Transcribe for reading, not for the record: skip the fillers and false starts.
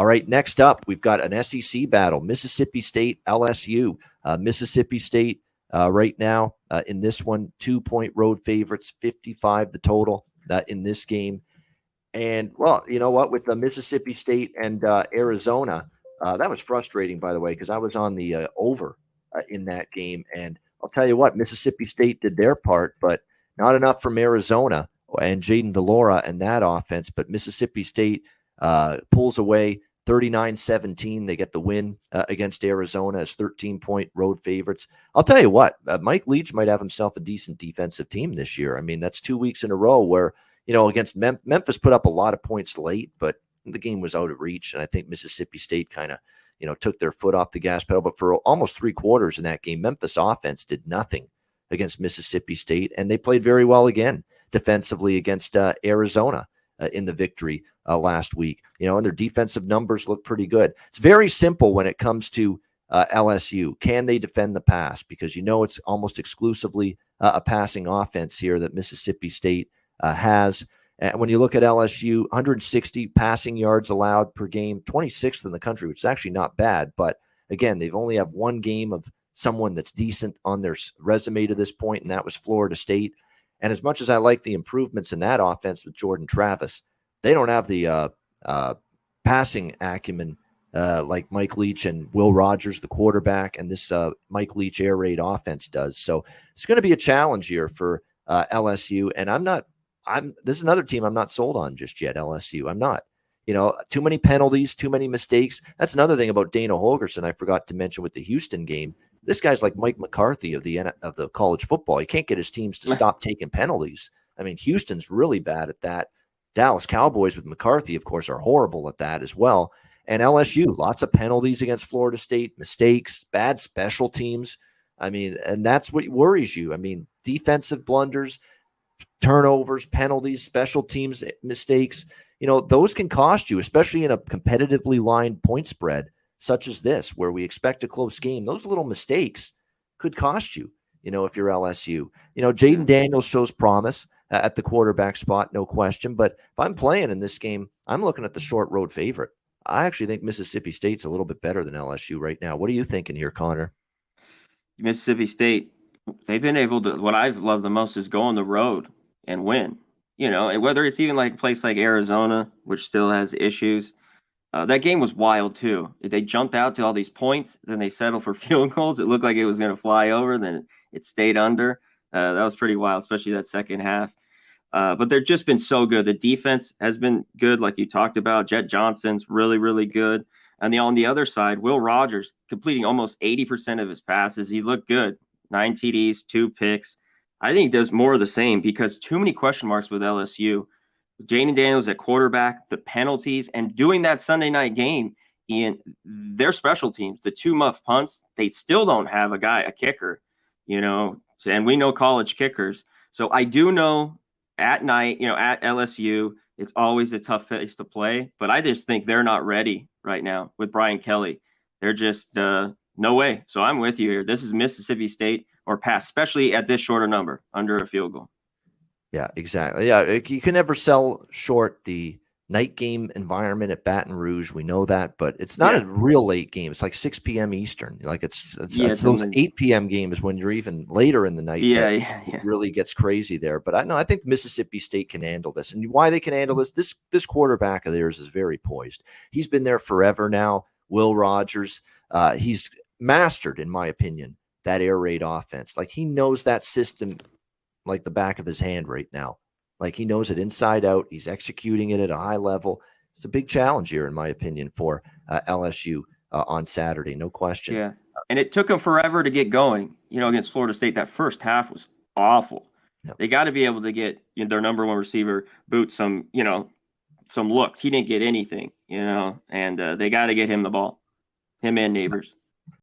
All right, next up, we've got an SEC battle, Mississippi State, LSU. Mississippi State right now in this one, 2-point road favorites, 55 the total in this game. And, well, you know what, with the Mississippi State and Arizona, that was frustrating, by the way, because I was on the over in that game. And I'll tell you what, Mississippi State did their part, but not enough from Arizona and Jaden DeLora and that offense. But Mississippi State pulls away 39-17. They get the win against Arizona as 13-point road favorites. I'll tell you what, Mike Leach might have himself a decent defensive team this year. I mean, that's 2 weeks in a row where, you know, against Memphis put up a lot of points late, but the game was out of reach. And I think Mississippi State kind of, you know, took their foot off the gas pedal. But for almost 3 quarters in that game, Memphis offense did nothing against Mississippi State. And they played very well again defensively against Arizona in the victory last week. You know, and their defensive numbers look pretty good. It's very simple when it comes to LSU. Can they defend the pass? Because, you know, it's almost exclusively a passing offense here that Mississippi State has. And when you look at LSU, 160 passing yards allowed per game, 26th in the country, which is actually not bad. But again, they've only have one game of someone that's decent on their resume to this point, and that was Florida State. And as much as I like the improvements in that offense with Jordan Travis, they don't have the passing acumen like Mike Leach and Will Rogers, the quarterback, and this Mike Leach air raid offense does. So it's going to be a challenge here for LSU. And this is another team I'm not sold on just yet, LSU. I'm not. You know, too many penalties, too many mistakes. That's another thing about Dana Holgorsen I forgot to mention with the Houston game. This guy's like Mike McCarthy of the college football. He can't get his teams to stop taking penalties. I mean, Houston's really bad at that. Dallas Cowboys with McCarthy, of course, are horrible at that as well. And LSU, lots of penalties against Florida State, mistakes, bad special teams. I mean, and that's what worries you. I mean, defensive blunders, turnovers, penalties, special teams mistakes, you know, those can cost you, especially in a competitively lined point spread such as this, where we expect a close game. Those little mistakes could cost you, you know, if you're LSU. You know, Jaden Daniels shows promise at the quarterback spot, no question. But if I'm playing in this game, I'm looking at the short road favorite. I actually think Mississippi State's a little bit better than LSU right now. What are you thinking here, Conor? Mississippi State, they've been able to, what I've loved the most is go on the road and win. You know, and whether it's even like a place like Arizona, which still has issues. That game was wild too. They jumped out to all these points, then they settled for field goals. It looked like it was going to fly over, then it stayed under. That was pretty wild, especially that second half. But they've just been so good. The defense has been good, like you talked about. Jet Johnson's really, really good. And on the other side, Will Rogers completing almost 80% of his passes. He looked good. 9 TDs, 2 picks. I think he does more of the same because too many question marks with LSU. Jaden Daniels at quarterback, the penalties, and doing that Sunday night game, Ian, their special teams, the 2 muff punts, they still don't have a kicker, you know, and we know college kickers. So I do know at night, you know, at LSU, it's always a tough place to play, but I just think they're not ready right now with Brian Kelly. They're just no way. So I'm with you here. This is Mississippi State or pass, especially at this shorter number, under a field goal. Yeah, exactly. Yeah, you can never sell short the night game environment at Baton Rouge. We know that, but it's not a real late game. It's like 6 p.m. Eastern. Like it's those 8 p.m. games when you're even later in the night. It really gets crazy there. But I think Mississippi State can handle this. And why they can handle this quarterback of theirs is very poised. He's been there forever now. Will Rogers, he's mastered, in my opinion, that air raid offense. Like he knows that system like the back of his hand right now. Like he knows it inside out. He's executing it at a high level. It's a big challenge here, in my opinion, for LSU on Saturday. No question. Yeah. And it took them forever to get going, you know, against Florida State. That first half was awful. Yep. They got to be able to get their number one receiver, Boots, some looks. He didn't get anything, you know, and they got to get him the ball, him and Neighbors.